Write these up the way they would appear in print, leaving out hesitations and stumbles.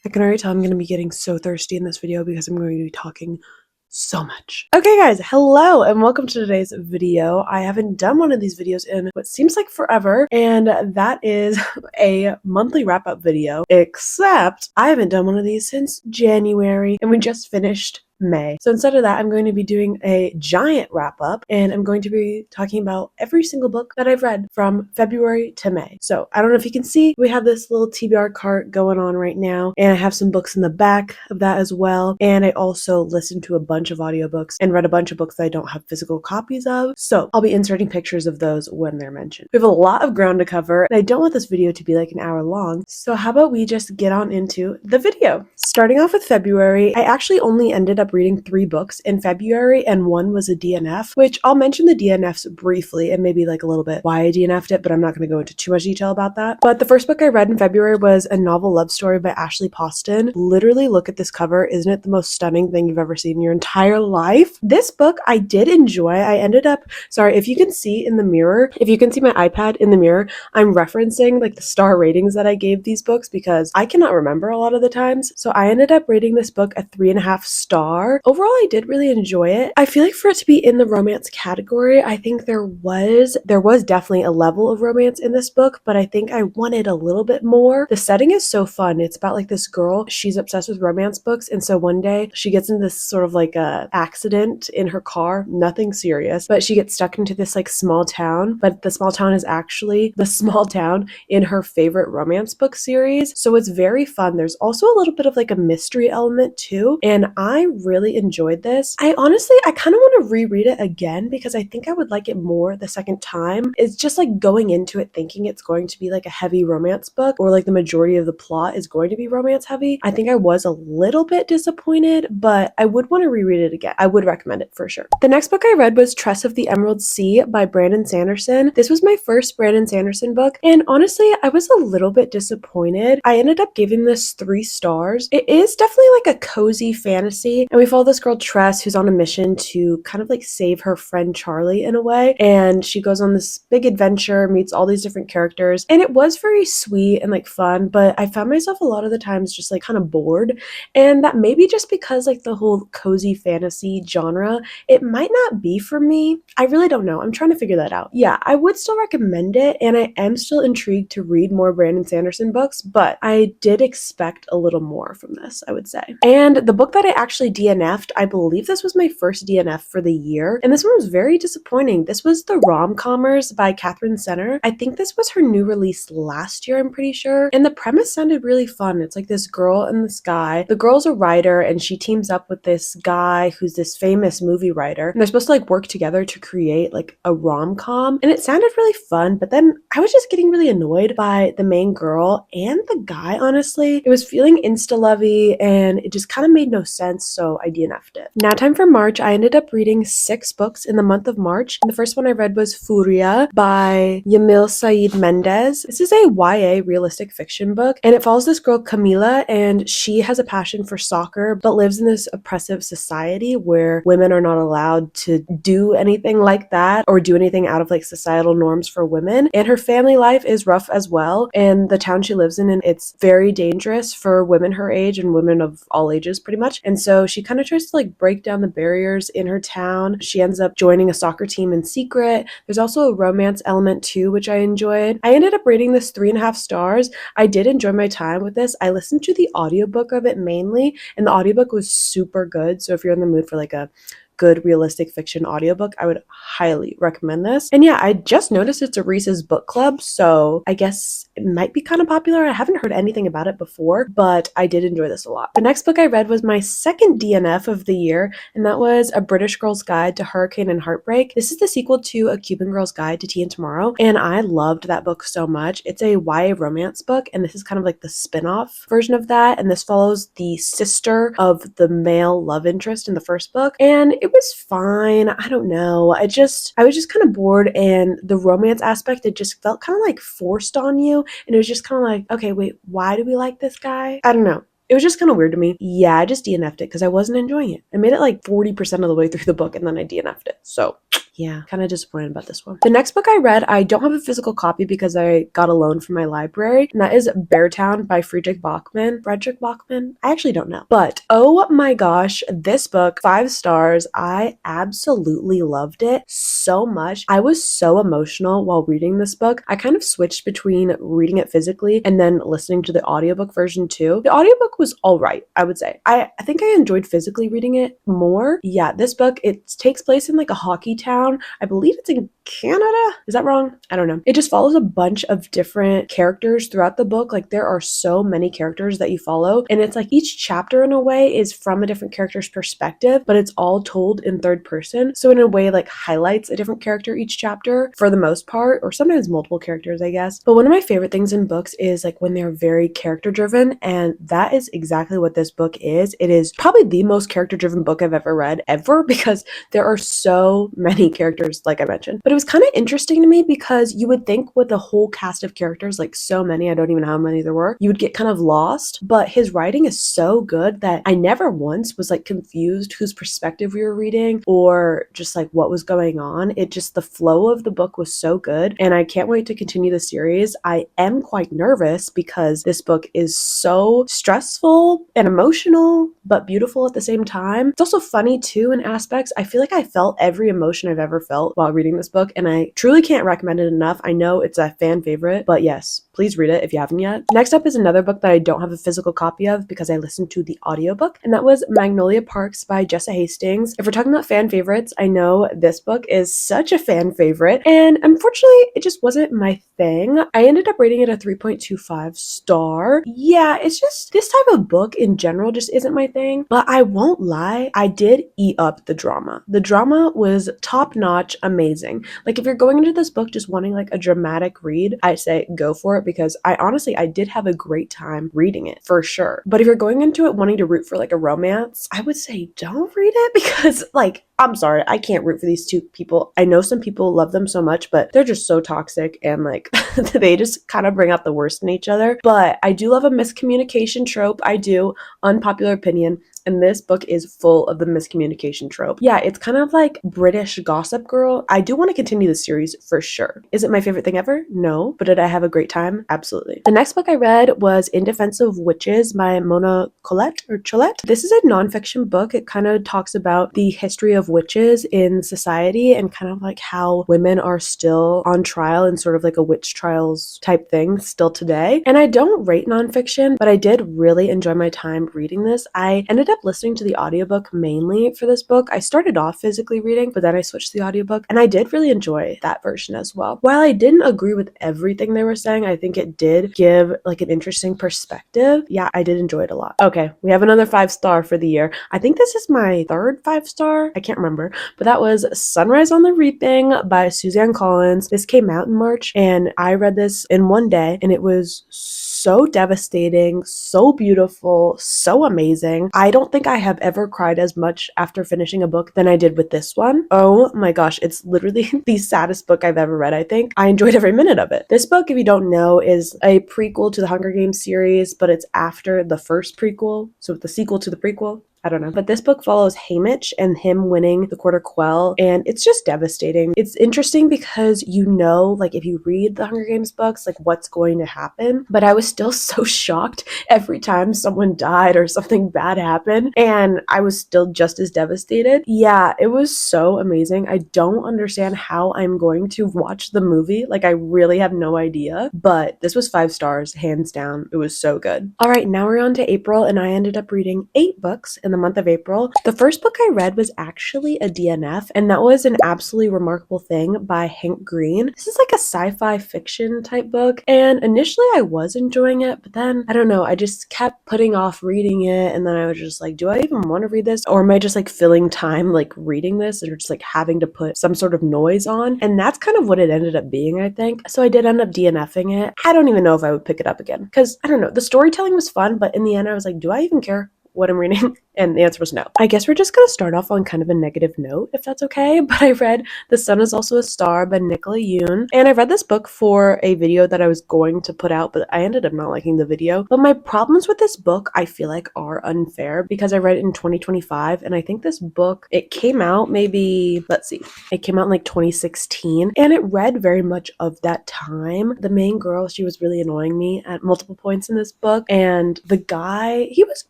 I can already tell I'm going to be getting so thirsty in this video because I'm going to be talking so much. Okay guys, hello and welcome to today's video. I haven't done one of these videos in what seems like forever, and that is a monthly wrap-up video, except I haven't done one of these since January and we just finished May. So instead of that, I'm going to be doing a giant wrap up and I'm going to be talking about every single book that I've read from February to May. So I don't know if you can see, we have this little TBR cart going on right now, and I have some books in the back of that as well. And I also listened to a bunch of audiobooks and read a bunch of books that I don't have physical copies of. So I'll be inserting pictures of those when they're mentioned. We have a lot of ground to cover and I don't want this video to be like an hour long. So how about we just get on into the video? Starting off with February, I actually only ended up reading 3 books in February, and one was a DNF, which I'll mention the DNFs briefly and maybe like a little bit why I DNF'd it, but I'm not going to go into too much detail about that. But the first book I read in February was a novel love story by Ashley Poston. Literally look at this cover. Isn't it the most stunning thing you've ever seen in your entire life? This book I did enjoy. I ended up, sorry, if you can see in the mirror, if you can see my iPad in the mirror, I'm referencing like the star ratings that I gave these books because I cannot remember a lot of the times. So I ended up rating this book a 3.5 star. Overall, I did really enjoy it. I feel like for it to be in the romance category, I think there was definitely a level of romance in this book, but I think I wanted a little bit more. The setting is so fun. It's about like this girl, she's obsessed with romance books, and so one day she gets into this sort of like a accident in her car, nothing serious, but she gets stuck into this like small town, but the small town is actually the small town in her favorite romance book series. So it's very fun. There's also a little bit of like a mystery element too, and I really enjoyed this. I kind of want to reread it again because I think I would like it more the second time. It's just like going into it thinking it's going to be like a heavy romance book, or like the majority of the plot is going to be romance heavy. I think I was a little bit disappointed, but I would want to reread it again. I would recommend it for sure. The next book I read was Tress of the Emerald Sea by Brandon Sanderson. This was my first Brandon Sanderson book, and honestly, I was a little bit disappointed. I ended up giving this 3 stars. It is definitely like a cozy fantasy, and we follow this girl Tress who's on a mission to kind of like save her friend Charlie in a way, and she goes on this big adventure, meets all these different characters, and it was very sweet and like fun, but I found myself a lot of the times just like kind of bored, and that maybe just because like the whole cozy fantasy genre, it might not be for me. I really don't know. I'm trying to figure that out. Yeah, I would still recommend it, and I am still intrigued to read more Brandon Sanderson books, but I did expect a little more from this, I would say. And the book that I actually DNF'd, I believe this was my first DNF for the year, and this one was very disappointing. This was The Rom-Commers by Catherine Senner. I think this was her new release last year, I'm pretty sure, and the premise sounded really fun. It's like this girl and this guy. The girl's a writer, and she teams up with this guy who's this famous movie writer, and they're supposed to like work together to create like a rom-com, and it sounded really fun, but then I was just getting really annoyed by the main girl and the guy, honestly. It was feeling insta-lovey, and it just kind of made no sense, so I DNF'd it. Now time for March. I ended up reading 6 books in the month of March, and the first one I read was Furia by Yamil Said Mendez. This is a YA realistic fiction book, and it follows this girl Camila, and she has a passion for soccer but lives in this oppressive society where women are not allowed to do anything like that or do anything out of like societal norms for women, and her family life is rough as well, and the town she lives in, and it's very dangerous for women her age and women of all ages pretty much, and so she kind of tries to like break down the barriers in her town. She ends up joining a soccer team in secret. There's also a romance element too, which I enjoyed. I ended up rating this 3.5 stars. I did enjoy my time with this. I listened to the audiobook of it mainly, and the audiobook was super good, so if you're in the mood for like a good realistic fiction audiobook, I would highly recommend this. And yeah, I just noticed it's a Reese's book club, so I guess it might be kind of popular. I haven't heard anything about it before, but I did enjoy this a lot. The next book I read was my second DNF of the year, and that was A British Girl's Guide to Hurricane and Heartbreak. This is the sequel to A Cuban Girl's Guide to Tea and Tomorrow, and I loved that book so much. It's a YA romance book, and this is kind of like the spin-off version of that, and this follows the sister of the male love interest in the first book, and it was fine. I don't know. I was just kind of bored, and the romance aspect, it just felt kind of like forced on you, and it was just kind of like, okay, wait, why do we like this guy? I don't know. It was just kind of weird to me. Yeah, I just DNF'd it because I wasn't enjoying it. I made it like 40% of the way through the book, and then I DNF'd it. So yeah, kind of disappointed about this one. The next book I read, I don't have a physical copy because I got a loan from my library, and that is Beartown by Friedrich Bachmann. Frederick Bachmann? I actually don't know. But oh my gosh, this book, 5 stars. I absolutely loved it so much. I was so emotional while reading this book. I kind of switched between reading it physically and then listening to the audiobook version too. The audiobook was all right, I would say. I think I enjoyed physically reading it more. Yeah, this book, it takes place in like a hockey town. I believe it's in Canada. Is that wrong? I don't know. It just follows a bunch of different characters throughout the book. Like there are so many characters that you follow, and it's like each chapter in a way is from a different character's perspective, but it's all told in third person. So in a way like highlights a different character each chapter for the most part, or sometimes multiple characters, I guess. But one of my favorite things in books is like when they're very character driven, and that is exactly what this book is. It is probably the most character driven book I've ever read ever because there are so many characters, like I mentioned. But it was kind of interesting to me because you would think with a whole cast of characters, like so many, I don't even know how many there were, you would get kind of lost. But his writing is so good that I never once was like confused whose perspective we were reading or just like what was going on. It just, the flow of the book was so good, and I can't wait to continue the series. I am quite nervous because this book is so stressful and emotional, but beautiful at the same time. It's also funny too in aspects. I feel like I felt every emotion I've ever felt while reading this book, and I truly can't recommend it enough. I know it's a fan favorite, but yes, please read it if you haven't yet. Next up is another book that I don't have a physical copy of because I listened to the audiobook, and that was Magnolia Parks by Jessa Hastings. If we're talking about fan favorites, I know this book is such a fan favorite, and unfortunately, it just wasn't my thing. I ended up rating it a 3.25 star. Yeah, it's just this type of book in general just isn't my thing, but I won't lie, I did eat up the drama. The drama was top-notch, amazing. Like if you're going into this book just wanting like a dramatic read, I say go for it because I did have a great time reading it for sure. But if you're going into it wanting to root for like a romance, I would say don't read it because like, I'm sorry, I can't root for these two people. I know some people love them so much, but they're just so toxic and like they just kind of bring out the worst in each other. But I do love a miscommunication trope. I do. Unpopular opinion. And this book is full of the miscommunication trope. Yeah, it's kind of like British Gossip Girl. I do want to continue the series for sure. Is it my favorite thing ever? No. But did I have a great time? Absolutely. The next book I read was In Defense of Witches by Mona Cholette. This is a nonfiction book. It kind of talks about the history of witches in society and kind of like how women are still on trial in sort of like a witch trials type thing still today. And I don't rate nonfiction, but I did really enjoy my time reading this. I ended up listening to the audiobook mainly for this book. I started off physically reading, but then I switched to the audiobook, and I did really enjoy that version as well. While I didn't agree with everything they were saying, I think it did give like an interesting perspective. Yeah, I did enjoy it a lot. Okay, we have another 5-star for the year. I think this is my third 5-star. I can't remember, but that was Sunrise on the Reaping by Suzanne Collins. This came out in March, and I read this in one day, and it was so devastating, so beautiful, so amazing. I don't think I have ever cried as much after finishing a book than I did with this one. Oh my gosh, it's literally the saddest book I've ever read, I think. I enjoyed every minute of it. This book, if you don't know, is a prequel to the Hunger Games series, but it's after the first prequel, so the sequel to the prequel. I don't know. But this book follows Haymitch and him winning the Quarter Quell, and it's just devastating. It's interesting because you know, like if you read the Hunger Games books, like what's going to happen. But I was still so shocked every time someone died or something bad happened, and I was still just as devastated. Yeah, it was so amazing. I don't understand how I'm going to watch the movie. Like I really have no idea, but this was 5 stars, hands down. It was so good. All right, now we're on to April, and I ended up reading 8 books in the month of April. The first book I read was actually a DNF, and that was An Absolutely Remarkable Thing by Hank Green. This is like a sci-fi fiction type book, and initially I was enjoying it, but then I don't know, I just kept putting off reading it, and then I was just like, do I even want to read this, or am I just like filling time like reading this or just like having to put some sort of noise on? And that's kind of what it ended up being, I think. So I did end up DNFing it. I don't even know if I would pick it up again because I don't know, the storytelling was fun, but in the end I was like, do I even care what I'm reading? And the answer was no. I guess we're just gonna start off on kind of a negative note, if that's okay. But I read The Sun Is Also a Star by Nicola Yoon. And I read this book for a video that I was going to put out, but I ended up not liking the video. But my problems with this book, I feel like, are unfair because I read it in 2025. And I think this book, it came out maybe, let's see, it came out in like 2016. And it read very much of that time. The main girl, she was really annoying me at multiple points in this book. And the guy, he was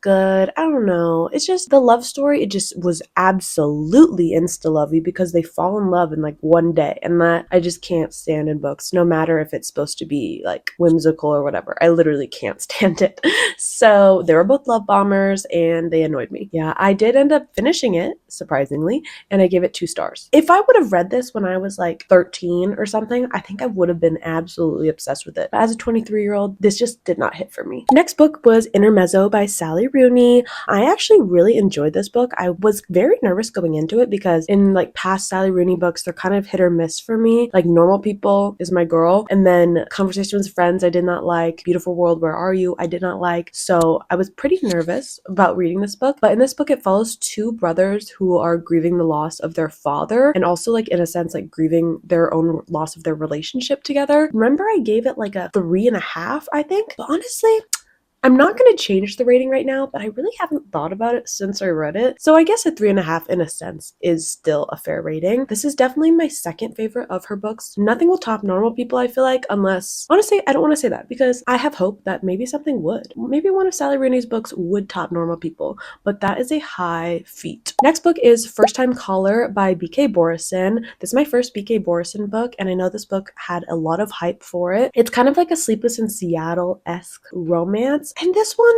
good. I don't know. It's just the love story, it just was absolutely insta-lovey because they fall in love in like one day. And that I just can't stand in books, no matter if it's supposed to be like whimsical or whatever. I literally can't stand it. So they were both love bombers and they annoyed me. Yeah, I did end up finishing it, surprisingly, and I gave it 2 stars. If I would have read this when I was like 13 or something, I think I would have been absolutely obsessed with it. But as a 23-year-old, this just did not hit for me. Next book was Intermezzo by Sally Rooney. I actually really enjoyed this book. I was very nervous going into it because in like past Sally Rooney books, they're kind of hit or miss for me. Like Normal People is my girl. And then Conversation with Friends, I did not like. Beautiful World, Where Are You? I did not like. So I was pretty nervous about reading this book. But in this book, it follows 2 brothers who are grieving the loss of their father and also like in a sense like grieving their own loss of their relationship together. Remember, I gave it like a 3.5, I think. But honestly, I'm not going to change the rating right now, but I really haven't thought about it since I read it. So I guess a 3.5 in a sense is still a fair rating. This is definitely my second favorite of her books. Nothing will top Normal People, I feel like, unless, honestly, I don't want to say that because I have hope that maybe something would. Maybe one of Sally Rooney's books would top Normal People, but that is a high feat. Next book is First Time Caller by B.K. Borison. This is my first B.K. Borison book, and I know this book had a lot of hype for it. It's kind of like a Sleepless in Seattle-esque romance. And this one,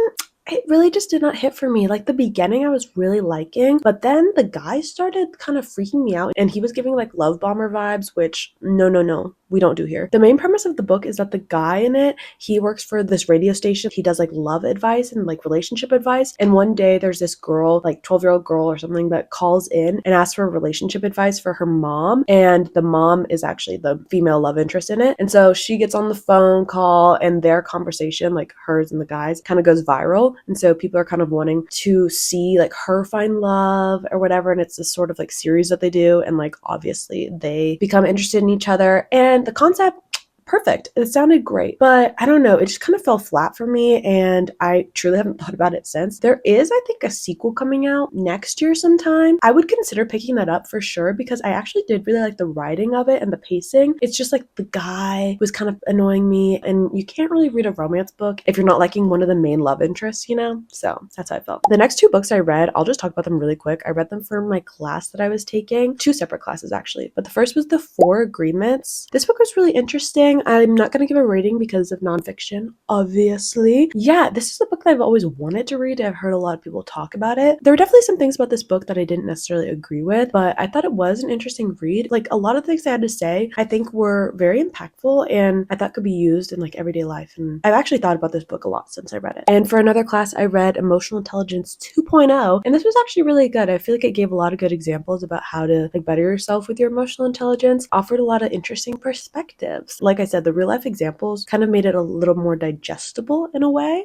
it really just did not hit for me. Like the beginning I was really liking, but then the guy started kind of freaking me out and he was giving like love bomber vibes, which no, we don't do here. The main premise of the book is that the guy in it, he works for this radio station. He does like love advice and like relationship advice. And one day there's this girl, like 12-year-old girl or something, that calls in and asks for relationship advice for her mom. And the mom is actually the female love interest in it. And so she gets on the phone call and their conversation, like hers and the guys, kind of goes viral. And so people are kind of wanting to see like her find love or whatever. And it's this sort of like series that they do. And like obviously they become interested in each other. And the concept, perfect. It sounded great, but I don't know. It just kind of fell flat for me and I truly haven't thought about it since. There is, I think, a sequel coming out next year sometime. I would consider picking that up for sure because I actually did really like the writing of it and the pacing. It's just like the guy was kind of annoying me and you can't really read a romance book if you're not liking one of the main love interests, you know? So that's how I felt. The next 2 books I read, I'll just talk about them really quick. I read them for my class that I was taking, 2 separate classes actually, but the first was The 4 Agreements. This book was really interesting. I'm not going to give a rating because of nonfiction, obviously. Yeah, this is a book that I've always wanted to read. I've heard a lot of people talk about it. There were definitely some things about this book that I didn't necessarily agree with, but I thought it was an interesting read. Like a lot of things I had to say, I think were very impactful and I thought could be used in like everyday life. And I've actually thought about this book a lot since I read it. And for another class, I read Emotional Intelligence 2.0, and this was actually really good. I feel like it gave a lot of good examples about how to like better yourself with your emotional intelligence, offered a lot of interesting perspectives. Like I said, the real life examples kind of made it a little more digestible in a way.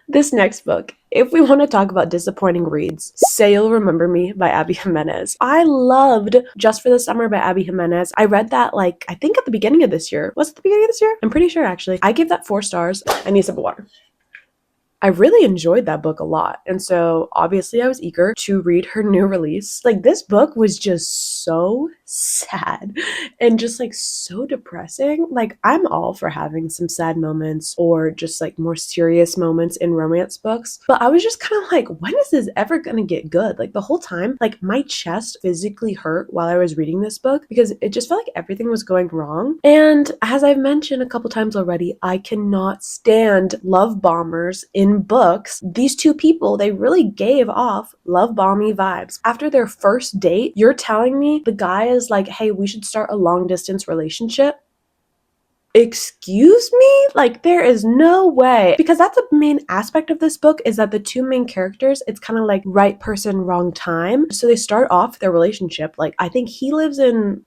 This next book, if we want to talk about disappointing reads, Say You'll Remember Me by Abby Jimenez. I loved Just for the Summer by Abby Jimenez. I read that like, I think at the beginning of this year. Was it the beginning of this year? I'm pretty sure actually. I gave that 4 stars. I need a sip of water. I really enjoyed that book a lot. And so obviously I was eager to read her new release. Like this book was just so sad and just like so depressing. Like I'm all for having some sad moments or just like more serious moments in romance books. But I was just kind of like, when is this ever going to get good? Like the whole time, like my chest physically hurt while I was reading this book because it just felt like everything was going wrong. And as I've mentioned a couple times already, I cannot stand love bombers in books. These 2 people, they really gave off love bomby vibes. After their first date, you're telling me the guy is like, hey, we should start a long distance relationship? excuse me? Like, there is no way. Because that's a main aspect of this book, is that the two main characters, it's kind of like right person, wrong time. So they start off their relationship, like, I think he lives in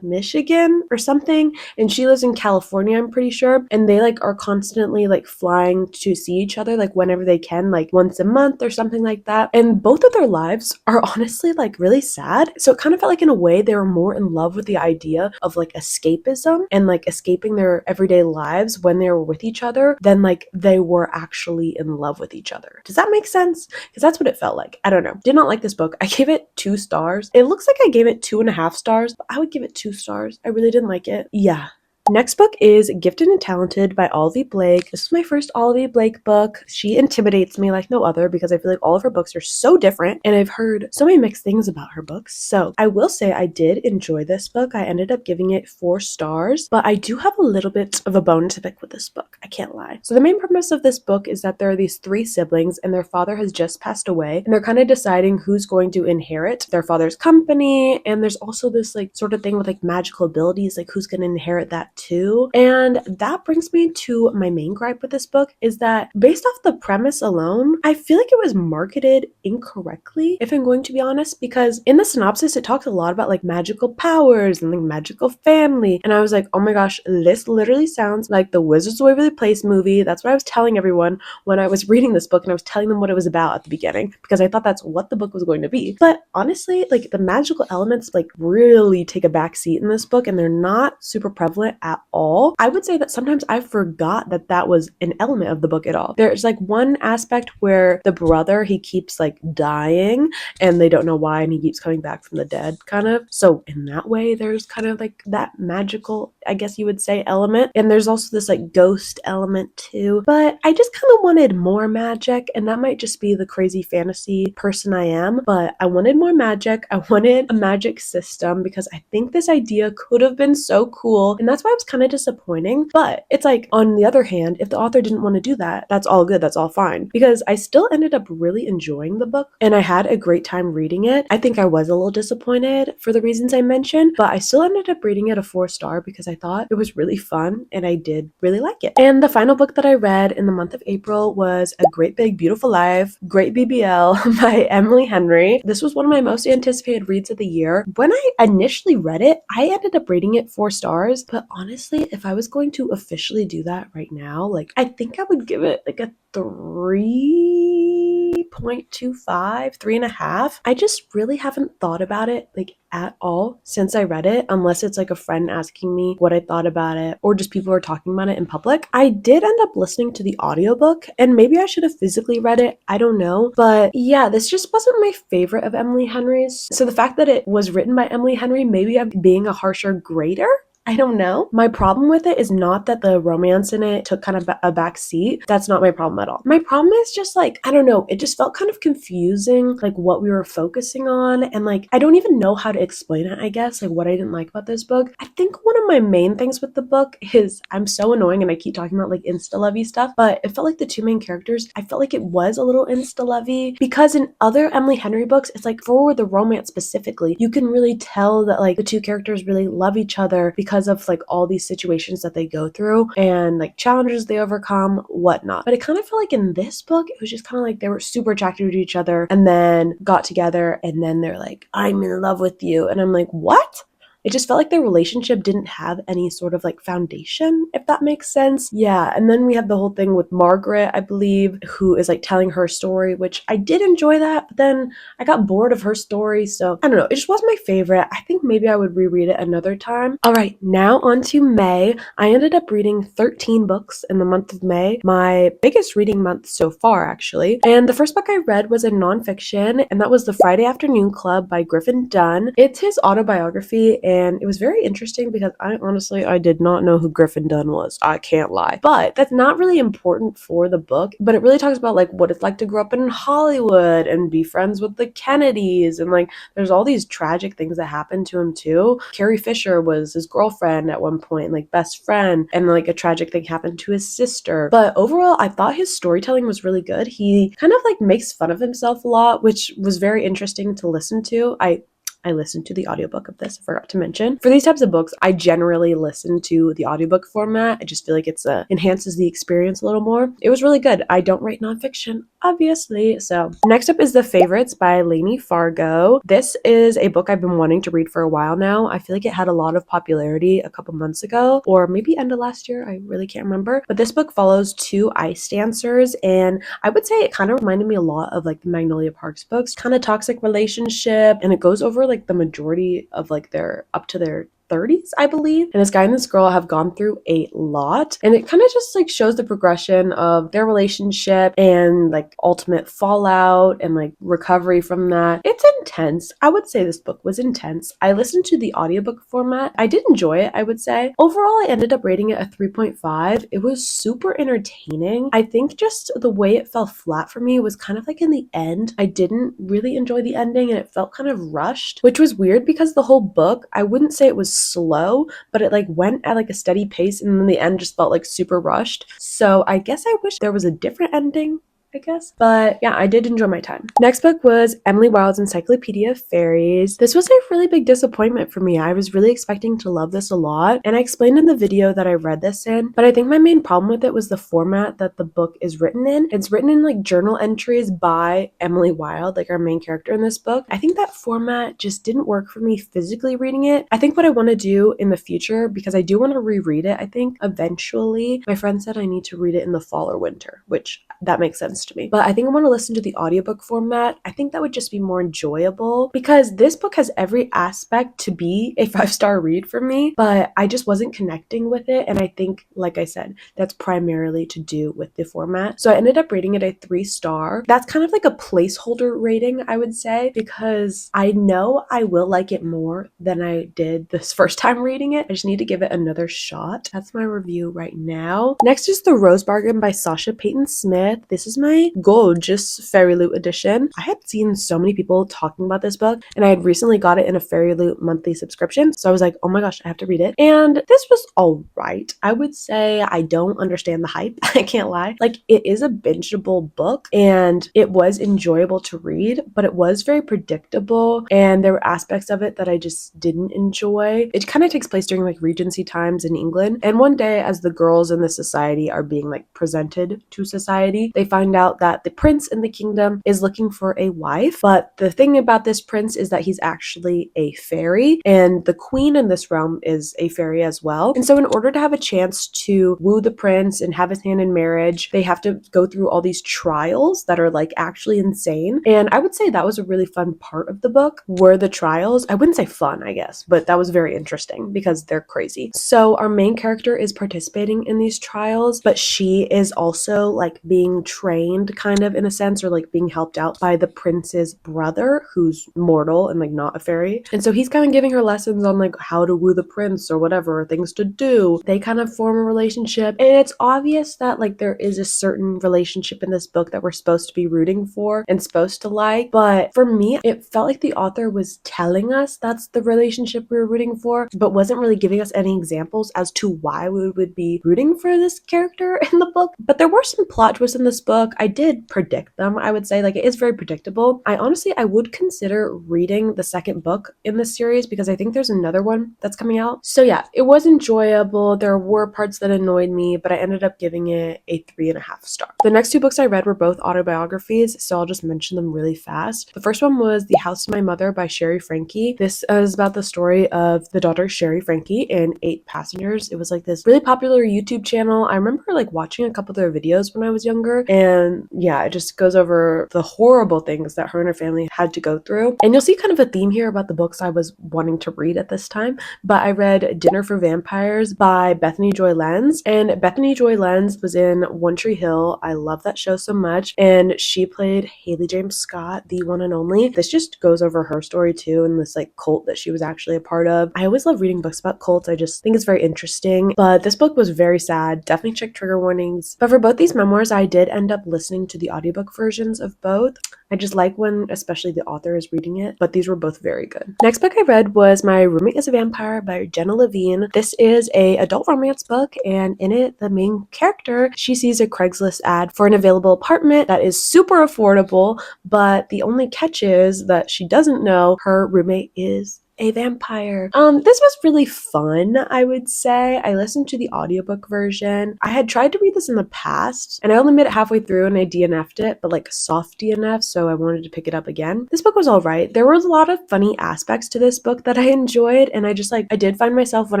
Michigan or something, and she lives in California, I'm pretty sure. And they like are constantly like flying to see each other, like whenever they can, like once a month or something like that. And both of their lives are honestly like really sad. So it kind of felt like in a way they were more in love with the idea of like escapism and like escaping their everyday lives when they were with each other than like they were actually in love with each other. Does that make sense? Because that's what it felt like. I don't know. Did not like this book. I gave it 2 stars. It looks like I gave it 2.5 stars, but I would give it 2 stars. I really didn't like it. Yeah. Next book is Gifted and Talented by Olivia Blake. This is my first Olivia Blake book. She intimidates me like no other because I feel like all of her books are so different, and I've heard so many mixed things about her books. So I will say I did enjoy this book. I ended up giving it 4 stars, but I do have a little bit of a bone to pick with this book. I can't lie. So the main premise of this book is that there are these 3 siblings and their father has just passed away, and they're kind of deciding who's going to inherit their father's company. And there's also this like sort of thing with like magical abilities, like who's going to inherit that too. And that brings me to my main gripe with this book, is that based off the premise alone, I feel like it was marketed incorrectly, if I'm going to be honest, because in the synopsis it talks a lot about like magical powers and like magical family, and I was like, oh my gosh, this literally sounds like the Wizards of Waverly Place movie. That's what I was telling everyone when I was reading this book, and I was telling them what it was about at the beginning because I thought that's what the book was going to be. But honestly, like the magical elements like really take a back seat in this book, and they're not super prevalent at all. I would say that sometimes I forgot that that was an element of the book at all. There's like one aspect where the brother, he keeps like dying and they don't know why, and he keeps coming back from the dead kind of. So in that way, there's kind of like that magical, I guess you would say, element. And there's also this like ghost element too. But I just kind of wanted more magic, and that might just be the crazy fantasy person I am, but I wanted more magic. I wanted a magic system because I think this idea could have been so cool, and that's why I was kind of disappointing. But it's like, on the other hand, if the author didn't want to do that, that's all good, that's all fine, because I still ended up really enjoying the book and I had a great time reading it. I think I was a little disappointed for the reasons I mentioned, but I still ended up rating it a 4-star because I thought it was really fun and I did really like it. And the final book that I read in the month of April was A Great Big Beautiful Life, Great BBL by Emily Henry. This was one of my most anticipated reads of the year. When I initially read it, I ended up rating it 4 stars, but honestly, if I was going to officially do that right now, like I think I would give it like a 3.25, 3.5. I just really haven't thought about it like at all since I read it, unless it's like a friend asking me what I thought about it or just people are talking about it in public. I did end up listening to the audiobook, and maybe I should have physically read it. I don't know. But yeah, this just wasn't my favorite of Emily Henry's. So the fact that it was written by Emily Henry, maybe I'm being a harsher grader. I don't know. My problem with it is not that the romance in it took kind of a back seat. That's not my problem at all. My problem is just like, I don't know, it just felt kind of confusing, like what we were focusing on. And like, I don't even know how to explain it, I guess, like what I didn't like about this book. I think one of my main things with the book is I'm so annoying and I keep talking about like insta-lovey stuff, but it felt like the two main characters, I felt like it was a little insta-lovey, because in other Emily Henry books, it's like for the romance specifically, you can really tell that like the two characters really love each other because of like all these situations that they go through and like challenges they overcome, whatnot. But it kind of felt like in this book, it was just kind of like they were super attracted to each other and then got together and then they're like, I'm in love with you. And I'm like, what? It just felt like their relationship didn't have any sort of like foundation, if that makes sense. Yeah, and then we have the whole thing with Margaret, I believe, who is like telling her story, which I did enjoy that, but then I got bored of her story, so I don't know, it just wasn't my favorite. I think maybe I would reread it another time. All right, now on to May. I ended up reading 13 books in the month of May, my biggest reading month so far, actually. And the first book I read was a nonfiction, and that was The Friday Afternoon Club by Griffin Dunn. It's his autobiography, and it was very interesting because I did not know who Griffin Dunn was. I can't lie. But that's not really important for the book, but it really talks about like what it's like to grow up in Hollywood and be friends with the Kennedys, and like there's all these tragic things that happened to him too. Carrie Fisher was his girlfriend at one point, like best friend, and like a tragic thing happened to his sister. But overall, I thought his storytelling was really good. He kind of like makes fun of himself a lot, which was very interesting to listen to. I I listened to the audiobook of this. I forgot to mention. For these types of books, I generally listen to the audiobook format. I just feel like it's enhances the experience a little more. It was really good. I don't write nonfiction, obviously. So next up is The Favorites by Lainey Fargo. This is a book I've been wanting to read for a while now. I feel like it had a lot of popularity a couple months ago, or maybe end of last year. I really can't remember. But this book follows two ice dancers, and I would say it kind of reminded me a lot of like the Magnolia Parks books, kind of toxic relationship, and it goes over like the majority of like their up to their 30s, I believe. And this guy and this girl have gone through a lot. And it kind of just like shows the progression of their relationship and like ultimate fallout and like recovery from that. It's intense. I would say this book was intense. I listened to the audiobook format. I did enjoy it, I would say. Overall, I ended up rating it a 3.5. It was super entertaining. I think just the way it fell flat for me was kind of like in the end. I didn't really enjoy the ending and it felt kind of rushed, which was weird because the whole book, I wouldn't say it was slow, but it like went at like a steady pace, and then the end just felt like super rushed. So I guess I wish there was a different ending, I guess. But yeah, I did enjoy my time. Next book was Emily Wilde's Encyclopedia of Fairies. This was a really big disappointment for me. I was really expecting to love this a lot, and I explained in the video that I read this in, but I think my main problem with it was the format that the book is written in. It's written in like journal entries by Emily Wilde, like our main character in this book. I think that format just didn't work for me physically reading it. I think what I want to do in the future, because I do want to reread it, I think eventually, my friend said I need to read it in the fall or winter, which that makes sense to me. But I think I want to listen to the audiobook format. I think that would just be more enjoyable because this book has every aspect to be a 5-star read for me, but I just wasn't connecting with it. And I think, like I said, that's primarily to do with the format. So I ended up rating it a 3-star. That's kind of like a placeholder rating, I would say, because I know I will like it more than I did this first time reading it. I just need to give it another shot. That's my review right now. Next is The Rose Bargain by Sasha Payton Smith. This is my gorgeous Fairy Loot edition. I had seen so many people talking about this book, and I had recently got it in a Fairy Loot monthly subscription. So I was like, oh my gosh, I have to read it. And this was all right. I would say I don't understand the hype. I can't lie. Like, it is a bingeable book, and it was enjoyable to read, but it was very predictable, and there were aspects of it that I just didn't enjoy. It kind of takes place during like Regency times in England, and one day as the girls in the society are being like presented to society, they find out that the prince in the kingdom is looking for a wife. But the thing about this prince is that he's actually a fairy, and the queen in this realm is a fairy as well. And so in order to have a chance to woo the prince and have his hand in marriage, they have to go through all these trials that are like actually insane. And I would say that was a really fun part of the book, were the trials. I wouldn't say fun, I guess, but that was very interesting because they're crazy. So our main character is participating in these trials, but she is also like being trained kind of in a sense, or like being helped out by the prince's brother, who's mortal and like not a fairy. And so he's kind of giving her lessons on like how to woo the prince or whatever, things to do. They kind of form a relationship, and it's obvious that like there is a certain relationship in this book that we're supposed to be rooting for and supposed to like. But for me, it felt like the author was telling us that's the relationship we were rooting for, but wasn't really giving us any examples as to why we would be rooting for this character in the book. But there were some plot twists in this book. I did predict them, I would say. Like, it is very predictable. I would consider reading the second book in this series because I think there's another one that's coming out. So yeah, it was enjoyable. There were parts that annoyed me, but I ended up giving it a 3.5 star. The next two books I read were both autobiographies, so I'll just mention them really fast. The first one was The House of My Mother by Sherry Frankie. This is about the story of the daughter Sherry Frankie and 8 Passengers. It was like this really popular YouTube channel. I remember like watching a couple of their videos when I was younger, and yeah, it just goes over the horrible things that her and her family had to go through. And you'll see kind of a theme here about the books I was wanting to read at this time, but I read Dinner for Vampires by Bethany Joy Lenz, and Bethany Joy Lenz was in One Tree Hill. I love that show so much, and she played Haley James Scott, the one and only. This just goes over her story too, and this like cult that she was actually a part of. I always love reading books about cults. I just think it's very interesting, but this book was very sad. Definitely check trigger warnings. But for both these memoirs, I did end up listening to the audiobook versions of both. I just like when especially the author is reading it, but these were both very good. Next book I read was My Roommate is a Vampire by Jenna Levine. This is a adult romance book, and in it, the main character, she sees a Craigslist ad for an available apartment that is super affordable, but the only catch is that she doesn't know her roommate is a vampire. This was really fun, I would say. I listened to the audiobook version. I had tried to read this in the past, and I only made it halfway through and I DNF'd it, but like soft DNF, so I wanted to pick it up again. This book was alright. There was a lot of funny aspects to this book that I enjoyed, and I did find myself when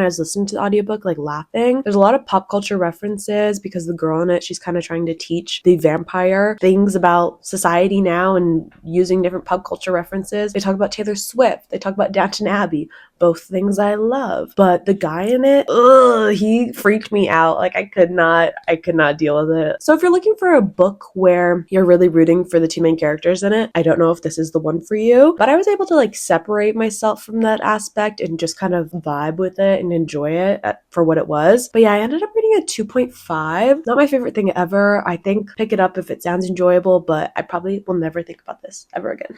I was listening to the audiobook like laughing. There's a lot of pop culture references because the girl in it, she's kind of trying to teach the vampire things about society now and using different pop culture references. They talk about Taylor Swift. They talk about Downton Abbey, both things I love. But the guy in it, he freaked me out. Like I could not deal with it. So if you're looking for a book where you're really rooting for the two main characters in it, I don't know if this is the one for you, but I was able to like separate myself from that aspect and just kind of vibe with it and enjoy it for what it was. But yeah, I ended up reading a 2.5. Not my favorite thing ever. I think pick it up if it sounds enjoyable, but I probably will never think about this ever again.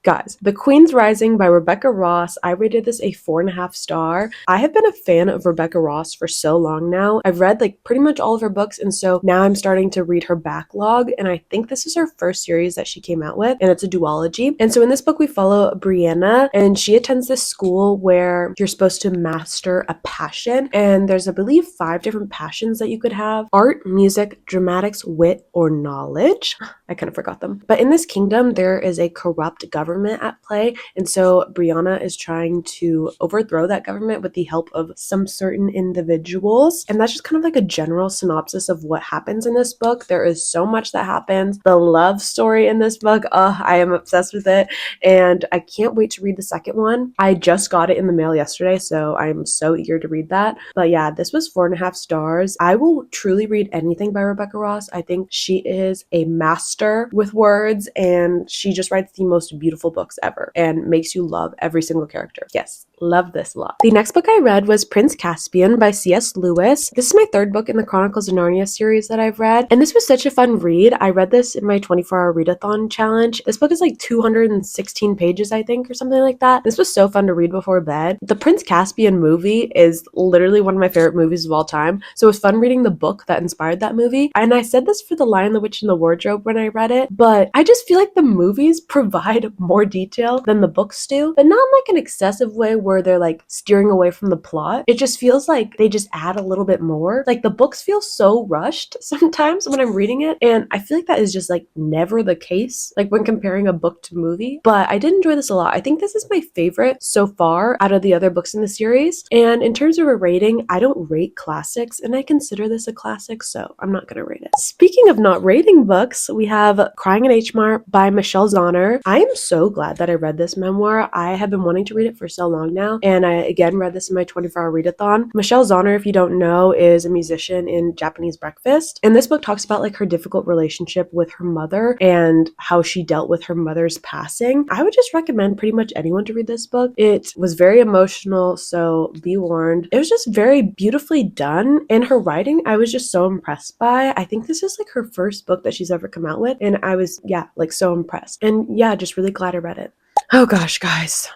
Guys, The Queen's Rising by Rebecca Ross. I rated this a 4.5 star. I have been a fan of Rebecca Ross for so long now. I've read like pretty much all of her books, and so now I'm starting to read her backlog, and I think this is her first series that she came out with, and it's a duology. And so in this book, we follow Brianna, and she attends this school where you're supposed to master a passion, and there's, I believe, 5 different passions that you could have: art, music, dramatics, wit, or knowledge. I kind of forgot them. But in this kingdom, there is a corrupt government at play, and so Brianna is trying to overthrow that government with the help of some certain individuals. And that's just kind of like a general synopsis of what happens in this book. There is so much that happens. The love story in this book, I am obsessed with it, and I can't wait to read the second one. I just got it in the mail yesterday, so I'm so eager to read that. But yeah, this was 4.5 stars. I will truly read anything by Rebecca Ross. I think she is a master with words, and she just writes the most beautiful books ever and makes you love every single character. Yes, love this a lot. The next book I read was Prince Caspian by C.S. Lewis. This is my 3rd book in the Chronicles of Narnia series that I've read, and this was such a fun read. I read this in my 24-hour readathon challenge. This book is like 216 pages, I think, or something like that. This was so fun to read before bed. The Prince Caspian movie is literally one of my favorite movies of all time, so it was fun reading the book that inspired that movie. And I said this for The Lion, the Witch, and the Wardrobe when I read it, but I just feel like the movies provide more detail than the books do, but not in like an excessive way where they're like steering away from the plot. It just feels like they just add a little bit more. Like the books feel so rushed sometimes when I'm reading it, and I feel like that is just like never the case, like when comparing a book to movie. But I did enjoy this a lot. I think this is my favorite so far out of the other books in the series. And in terms of a rating, I don't rate classics, and I consider this a classic, so I'm not gonna rate it. Speaking of not rating books, we have Crying in H Mart by Michelle Zauner. I am so glad that I read this memoir. I have been wanting to read it for so long now, and I again read this in my 24-hour readathon. Michelle Zauner, if you don't know, is a musician in Japanese Breakfast, and this book talks about like her difficult relationship with her mother and how she dealt with her mother's passing. I would just recommend pretty much anyone to read this book. It was very emotional, so be warned. It was just very beautifully done, and her writing I was just so impressed by. I think this is like her first book that she's ever come out with, and I was like so impressed, and just really glad I read it. Oh gosh, guys.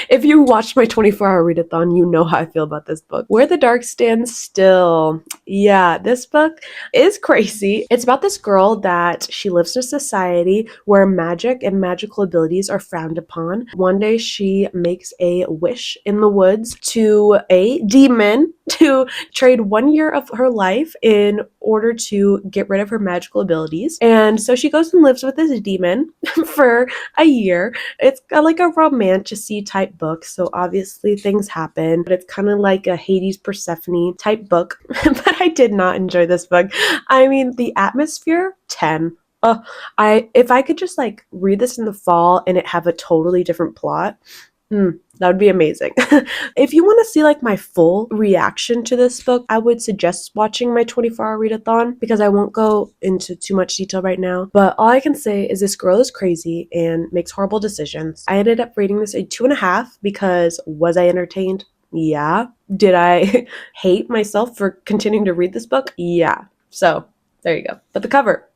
If you watched my 24-hour readathon, you know how I feel about this book. Where the Dark Stands Still. Yeah, this book is crazy. It's about this girl that she lives in a society where magic and magical abilities are frowned upon. One day she makes a wish in the woods to a demon to trade 1 year of her life in order to get rid of her magical abilities. And so she goes and lives with this demon for a year. It's like a romantic-y type book, so obviously things happen, but it's kind of like a Hades Persephone type book. But I did not enjoy this book. I mean, the atmosphere, 10. If I could just like read this in the fall and it have a totally different plot, that would be amazing. If you want to see like my full reaction to this book, I would suggest watching my 24-hour readathon because I won't go into too much detail right now. But all I can say is this girl is crazy and makes horrible decisions. I ended up rating this a 2.5 because was I entertained? Yeah. Did I hate myself for continuing to read this book? Yeah. So There you go. But the cover,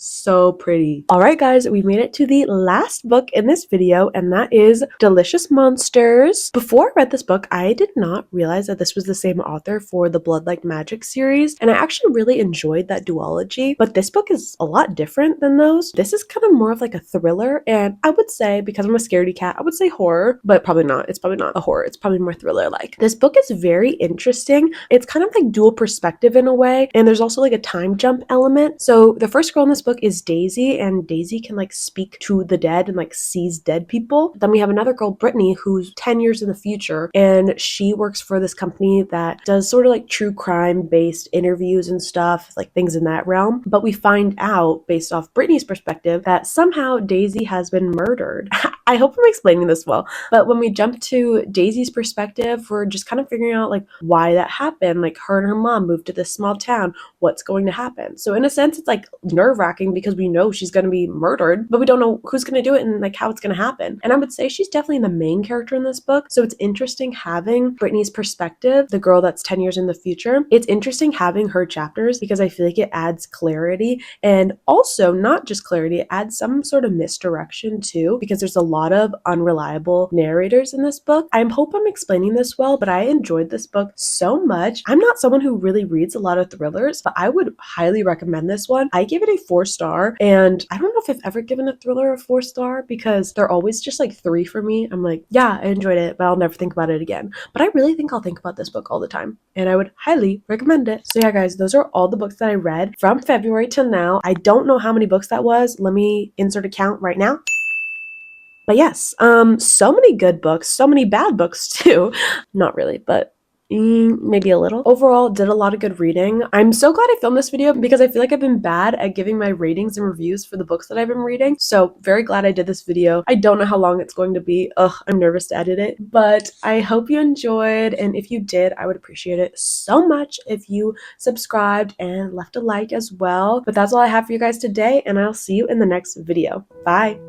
so pretty. All right, guys, we made it to the last book in this video, and that is Delicious Monsters. Before I read this book, I did not realize that this was the same author for the Blood Like Magic series, and I actually really enjoyed that duology, but this book is a lot different than those. This is kind of more of like a thriller, and I would say, because I'm a scaredy cat, I would say horror, but probably not. It's probably not a horror. It's probably more thriller-like. This book is very interesting. It's kind of like dual perspective in a way, and there's also like a time jump element. So the first girl in this book is Daisy, and Daisy can like speak to the dead and like sees dead people. Then we have another girl, Brittany, who's 10 years in the future, and she works for this company that does sort of like true crime based interviews and stuff, like things in that realm. But we find out, based off Brittany's perspective, that somehow Daisy has been murdered. I hope I'm explaining this well, but when we jump to Daisy's perspective, we're just kind of figuring out like why that happened. Like her and her mom moved to this small town. What's going to happen? So in a sense, it's like nerve-wracking because we know she's going to be murdered, but we don't know who's going to do it and like how it's going to happen. And I would say she's definitely the main character in this book. So it's interesting having Brittany's perspective, the girl that's 10 years in the future. It's interesting having her chapters because I feel like it adds clarity, and also not just clarity, it adds some sort of misdirection too, because there's a lot of unreliable narrators in this book. I hope I'm explaining this well, but I enjoyed this book so much. I'm not someone who really reads a lot of thrillers, but I would highly recommend this one. I gave it a 4-star, and I don't know if I've ever given a thriller a 4-star because they're always just like 3 for me. I'm like, yeah, I enjoyed it, but I'll never think about it again. But I really think I'll think about this book all the time, and I would highly recommend it. So yeah, guys, those are all the books that I read from February till now. I don't know how many books that was. Let me insert a count right now. But yes, so many good books, so many bad books too. Not really, but maybe a little. Overall, did a lot of good reading. I'm so glad I filmed this video because I feel like I've been bad at giving my ratings and reviews for the books that I've been reading. So very glad I did this video. I don't know how long it's going to be. Ugh, I'm nervous to edit it, but I hope you enjoyed. And if you did, I would appreciate it so much if you subscribed and left a like as well. But that's all I have for you guys today, and I'll see you in the next video. Bye.